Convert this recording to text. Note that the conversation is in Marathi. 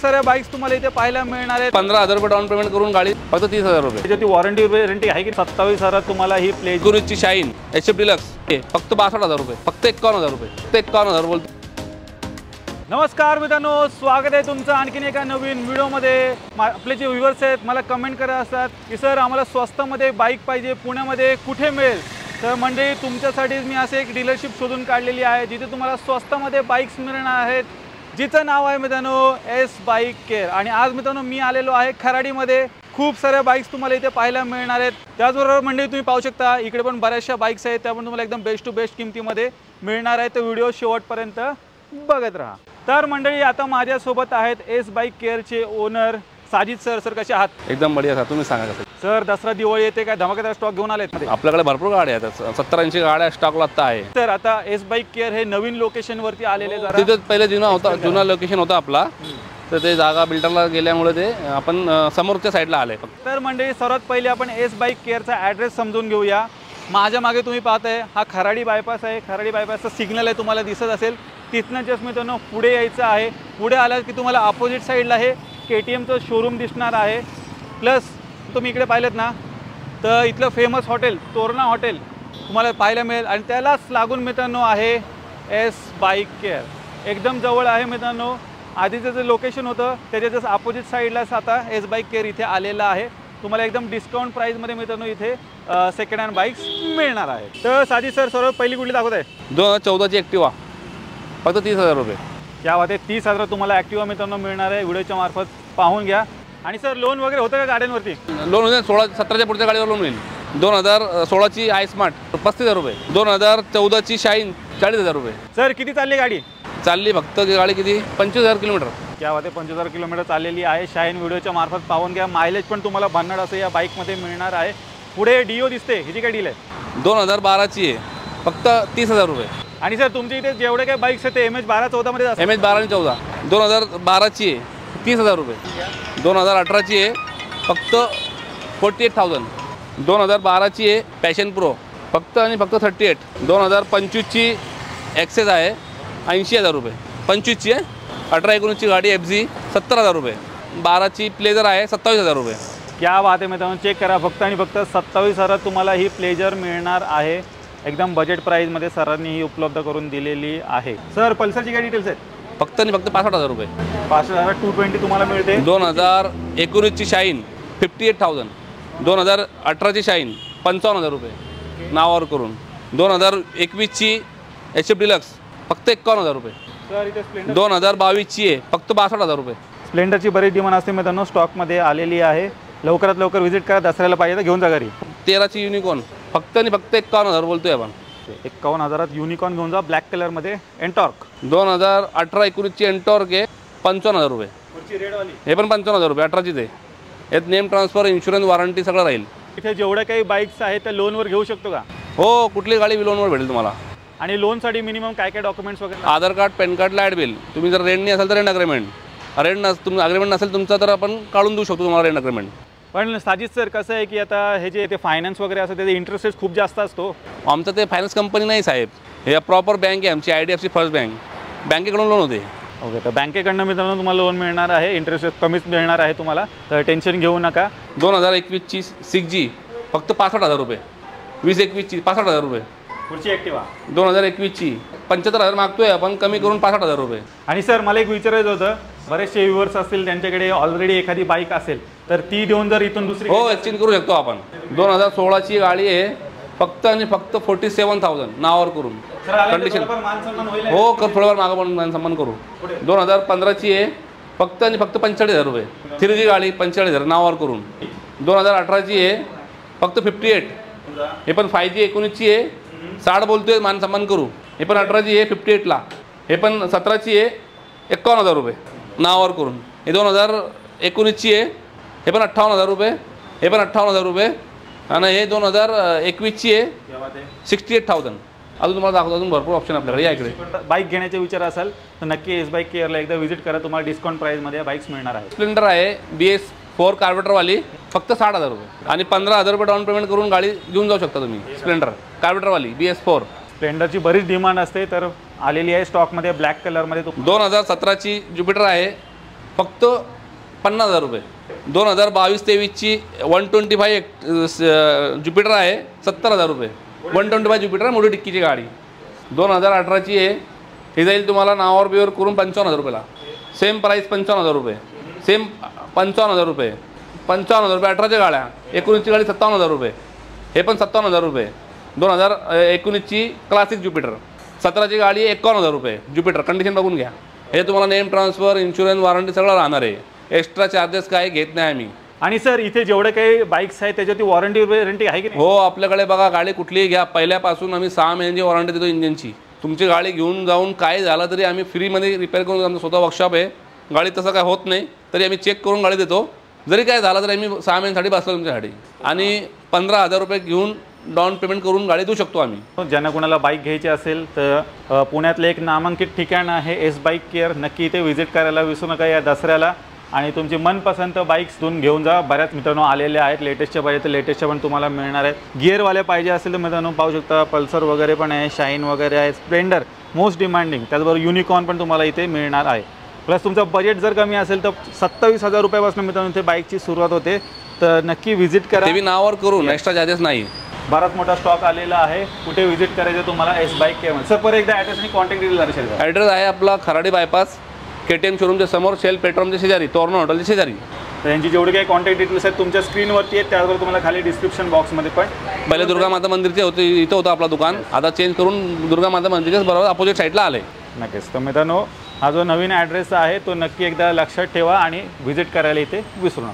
साऱ्या बाईक्स तुम्हाला इथे पाहायला मिळणार आहेत। 15,000 रुपये डाऊन पेमेंट करून गाडी फक्त 30,000 रुपये। त्याची वॉरंटी वॉरंटी आहे की 27,000 तुम्हाला ही प्लेज गुरुची शाईन एचएफ डिलक्स फक्त 62,000 रुपये, फक्त 51,000 रुपये, फक्त 51,000 बोलतो। नमस्कार मित्रांनो, स्वागत आहे तुमचं आणखीन एका नवीन व्हिडिओमध्ये। आपले जे व्ह्यूअर्स आहेत मला कमेंट करत असतात की सर आम्हाला स्वस्तामध्ये बाईक पाहिजे, पुण्यामध्ये कुठे मिळेल? तर मंडळी तुमच्यासाठीच मी असे एक डीलरशिप शोधून काढलेली आहे जिथे तुम्हाला स्वस्तामध्ये बाईक्स मिळणार आहेत, जिचं नाव आहे मित्रांनो एस बाईक केअर। आणि आज मित्रांनो मी आलेलो आहे खराडीमध्ये। खूप साऱ्या बाईक्स तुम्हाला इथे पाहायला मिळणार आहेत। त्याचबरोबर मंडळी तुम्ही पाहू शकता इकडे पण बऱ्याचशा बाईक्स आहेत, त्या पण तुम्हाला एकदम बेस्ट टू बेस्ट किमतीमध्ये मिळणार आहे। तर व्हिडिओ शेवटपर्यंत बघत राहा। तर मंडळी आता माझ्यासोबत आहेत एस बाईक केअरचे ओनर साजिद सर। सर कसे आहात? एकदम बढिया सर, तुम्ही सांगा कसं? सर दसरा दिवाळी येते, काय धमाकेदार स्टॉक घेऊन आलेत? आपल्याकडे भरपूर गाड्या आहेत, 70-80 गाड्या स्टॉकला आता आहे। सर आता एस बाईक केअर हे नवीन लोकेशन वरती आलेले, जरा तिथे पहिले जुना लोकेशन होता आपला, तर ते जागा बिल्डरला गेल्यामुळे ते आपण समोरच्या साईडला आले। तर मंडळी सर्वात पहिले आपण एस बाईक केअरचा ॲड्रेस समजून घेऊया। माझ्या मागे तुम्ही पाहताय हा खराडी बायपास आहे। खराडी बायपासचा सिग्नल आहे, तुम्हाला दिसत असेल। तिथनं जस्ट मित्रांनो पुढे यायचं आहे। पुढे आलात की तुम्हाला अपोजिट साईडला हे KTMचं शोरूम दिसणार आहे। प्लस तुम्ही इकडे पाहिलेत ना, तर इथलं फेमस हॉटेल तोरणा हॉटेल तुम्हाला पाहायला मिळेल। आणि त्यालाच लागून मित्रांनो आहे एस बाईक केअर, एकदम जवळ आहे मित्रांनो। आधीचं जे लोकेशन होतं त्याच्या जस्ट अपोजिट साईडलाच आता एस बाईक केअर इथे आलेला आहे। तुम्हाला एकदम डिस्काउंट प्राईसमध्ये मित्रांनो इथे सेकंड हँड बाईक्स मिळणार आहेत। तर साजिद सर सर्वात पहिली कुठली दाखवत आहे? 2014ची ॲक्टिवा फक्त 30,000 रुपये। क्या बात आहे, 30,000 तुम्हाला ॲक्टिवा मित्रांनो मिळणार आहे। व्हिडिओच्या मार्फत पाहून घ्या। आणि सर लोन वगैरे होतं का गाड्यांवरती? लोन होईल 17च्या पुढच्या गाडीवर लोन होईल। 2016ची आय स्मार्ट 35,000 रुपये, 2014ची शाईन 40,000 रुपये। सर किती चालली गाडी? चालली फक्त गाडी किती 25,000 किलोमीटर। क्या बात आहे, 25,000 किलोमीटर चाललेली आहे। शाईन व्हिडिओच्या मार्फत पाहून घ्या। मायलेज पण तुम्हाला भन्नाट असं या बाईकमध्ये मिळणार आहे। पुढे डिओ दिसते, ह्याची काय डील आहे? 2012ची आहे फक्त 30,000 रुपये। आणि सर तुमच्या इथे जेवढे काही बाईक्स आहेत ते MH12-14 मध्ये असतात? MH12 आणि 14 2012ची आहे 30,000 रुपये। 2018ची आहे फक्त 48,000। 2012ची आहे पॅशन प्रो फक्त आणि फक्त 38। 2025ची ॲक्सेस आहे 80,000 रुपये। 25ची आहे 18-19ची गाडी FZ 70,000 रुपये। 12ची प्लेजर आहे 27,000 रुपये। क्या बात आहे मित्रांनो, चेक करा, फक्त आणि फक्त 27,000 तुम्हाला ही प्लेजर मिळणार आहे। एकदम बजेट प्राईजमध्ये सरांनी ही उपलब्ध करून दिलेली आहे। सर पल्सरची काय डिटेल्स आहेत? फक्त आणि फक्त 65,000 रुपये। 65,000 220 तुम्हाला मिळते। 2019ची शाईन 58,000। 2018ची शाईन 55,000 रुपये नावावर करून। 2021ची HF डिलक्स फक्त 51,000 रुपये। सर इथे स्प्लेंडर 2022ची आहे फक्त 62,000 रुपये। स्प्लेंडरची बरीच डिमांड असते मित्रांनो, स्टॉकमध्ये आलेली आहे। लवकरात लवकर व्हिजिट करा, दसऱ्याला पाहिजे तर घेऊन जा घरी। 13ची युनिकॉर्न फक्त आणि फक्त 51,000 बोलतोय आपण। 51,000 युनिकॉर्न घेऊन जा, ब्लॅक कलरमध्ये एंटॉर्क। 2018-19ची एंटॉर्क आहे 55,000 रुपये। रेडवाली हे पण 55,000 रुपये 18ची ते। यात नेम ट्रान्सफर, इन्शुरन्स, वॉरंटी सगळं राहील। इथे जेवढ्या काही बाईक्स आहेत त्या लोनवर घेऊ शकतो का? हो, कुठली गाडी लोनवर भेटेल तुम्हाला। आणि लोनसाठी मिनिमम काय काय डॉक्युमेंट्स वगैरे? Aadhaar card, PAN card, light bill. तुम्ही जर रेंटनी असाल तर रेंट अग्रीमेंट, अग्रीमेंट नसेल तुमचा तर आपण काढून देऊ शकतो तुम्हाला रेंट अग्रीमेंट। पण साजिद सर कसं आहे की आता हे जे ते फायनान्स वगैरे असतं त्याचे इंटरेस्ट रेट खूप जास्त असतो। आमचं ते फायनान्स कंपनी नाही साहेब, हे प्रॉपर बँक आहे आमची, IDFC फर्स्ट बँक, बँकेकडून लोन होते। ओके, तर बँकेकडनं मित्रांनो तुम्हाला लोन मिळणार आहे, इंटरेस्ट रेट कमीच मिळणार आहे तुम्हाला, तर टेन्शन घेऊ नका। 2021ची 6G फक्त 65,000 रुपये। 2021ची 65,000 रुपये। पुढची ॲक्टिवा 2021ची 75,000 मागतोय आपण, कमी करून 65,000 रुपये। आणि सर मला एक विचारायचं होतं, बरेचसे व्ह्यूअर्स असतील त्यांच्याकडे ऑलरेडी एखादी बाईक असेल तर ती देऊन जर इथून दुसरी हो एक्सचेंज करू शकतो आपण। 2016ची गाडी आहे फक्त आणि फक्त 47,000 नावावर करून कंडिशन। हो कर, थोडंफार मागं पण मान सन्मान करू। 2015ची आहे फक्त आणि फक्त 45,000 रुपये। 3G गाडी 45,000 नावावर करून। 2018ची आहे फक्त 58। हे पण 5G 19ची आहे 60 बोलतोय, मान सन्मान करू। हे पण 18ची आहे 58ला। हे पण 17ची आहे 51,000 रुपये नावावर करून। हे 2019ची आहे, हे पण 58,000 रुपये। हे पण 58,000 रुपये। आणि हे 2021ची आहे 68,000। अजून तुम्हाला दाखवतो, अजून भरपूर ऑप्शन आपल्याकडे। या इकडे बाईक घेण्याचा विचार असेल तर नक्की एस बाईक केअरला एकदा व्हिजिट करा, तुम्हाला डिस्काउंट प्राईसमध्ये बाईक्स मिळणार आहे। स्प्लेंडर आहे BS4 कार्बोरेटरवाली फक्त 60,000 रुपये आणि 15,000 रुपये डाऊन पेमेंट करून गाडी घेऊन जाऊ शकता तुम्ही। Splendor कार्बोरेटरवाली BS4। स्प्लेंडरची बरीच डिमांड असते, तर आलेली आहे स्टॉकमध्ये ब्लॅक कलरमध्ये। 2017ची ज्युपिटर आहे फक्त 50,000 रुपये. 2022-23ची 125 ज्युपिटर आहे 70,000 रुपये. 125 ज्युपिटर आहे, मोठी डिक्कीची गाडी. 2018ची आहे, ही जाईल तुम्हाला नावावर बिवर करून 55,000 रुपयाला. सेम प्राईस 55,000 रुपये. सेम 55,000 रुपये. 55,000 रुपये 18च्या गाड्या. 19ची गाडी 57,000 रुपये. हे पण 57,000 रुपये. 2019ची क्लासिक ज्युपिटर. 17ची गाडी 51,000 रुपये ज्युपिटर. कंडिशन बघून घ्या. हे तुम्हाला नेम ट्रान्सफर, इन्शुरन्स, वॉरंटी सगळं राहणार आहे. एक्स्ट्रा चार्जेस काय घेत नाही आम्ही. आणि सर इथे जेवढे काही बाईक्स आहेत त्याच्यावरती वॉरंटी आहे की नाही? हो, आपल्याकडे बघा गाडी कुठलीही घ्या, पहिल्यापासून आम्ही 6 महिन्यांची वॉरंटी देतो इंजिनची. तुमची गाडी घेऊन जाऊन काय झालं तरी आम्ही फ्रीमध्ये रिपेअर करून, आमचं स्वतः वर्कशॉप आहे. गाडी तसं काय होत नाही तरी आम्ही चेक करून गाडी देतो. जरी काय झालं तरी आम्ही 6 महिन्यांसाठी बसतो तुमच्यासाठी. आणि 15,000 रुपये घेऊन डाऊन पेमेंट करून गाडी देऊ शकतो आम्ही. ज्यांना कोणाला बाईक घ्यायची असेल तर पुण्यातलं एक नामांकित ठिकाण आहे एस बाईक केअर. नक्की इथे व्हिजिट करायला विसरू नका या दसऱ्याला. आणि तुमची मनपसंत बाईक्स घेऊन जा. बऱ्याच मित्रांनो आलेले आहेत. लेटेस्टच्या पाहिजे तर लेटेस्टच्या पण तुम्हाला मिळणार आहेत. गिअरवाले पाहिजे असेल तर मित्रांनो पाहू शकता, पल्सर वगैरे पण आहे, शाईन वगैरे आहे, स्प्लेंडर मोस्ट डिमांडिंग. त्याचबरोबर युनिकॉर्न पण तुम्हाला इथे मिळणार आहे. प्लस तुमचं बजेट जर कमी असेल तर 27,000 रुपयापासून मित्रांनो इथे बाईकची सुरुवात होते. तर नक्की व्हिजिट करा. ते नावावर करून एक्स्ट्रा चार्जेस नाही. बराच मोठा स्टॉक आलेला आहे. कुठे व्हिजिट करायचं तुम्हाला एस बाईक केअर. सर परत एकदा ॲड्रेस आणि कॉन्टॅक्ट डिटेल दर्शेल. ॲड्रेस आहे आपला खराडी बायपास, KTM शोरूमच्या समोर, शेल पेट्रोलच्या शेजारी, तोरणा हॉटेलच्या शेजारी. त्यांची जेवढे काही कॉन्टॅक्ट डिटेल्स आहेत तुमच्या स्क्रीनवरती आहेत. त्याचबरोबर तुम्हाला खाली डिस्क्रिप्शन बॉक्समध्ये पण. पहिले दुर्गा माता मंदिरचे होते, इथं होतं आपलं दुकान. आता चेंज करून दुर्गा माता मंदिरच्याच बरोबर अपोजिट साईडला आले. नक्कीच. तर मित्रांनो हा जो नवीन ॲड्रेस आहे तो नक्की एकदा लक्षात ठेवा आणि व्हिजिट करायला इथे विसरू नका.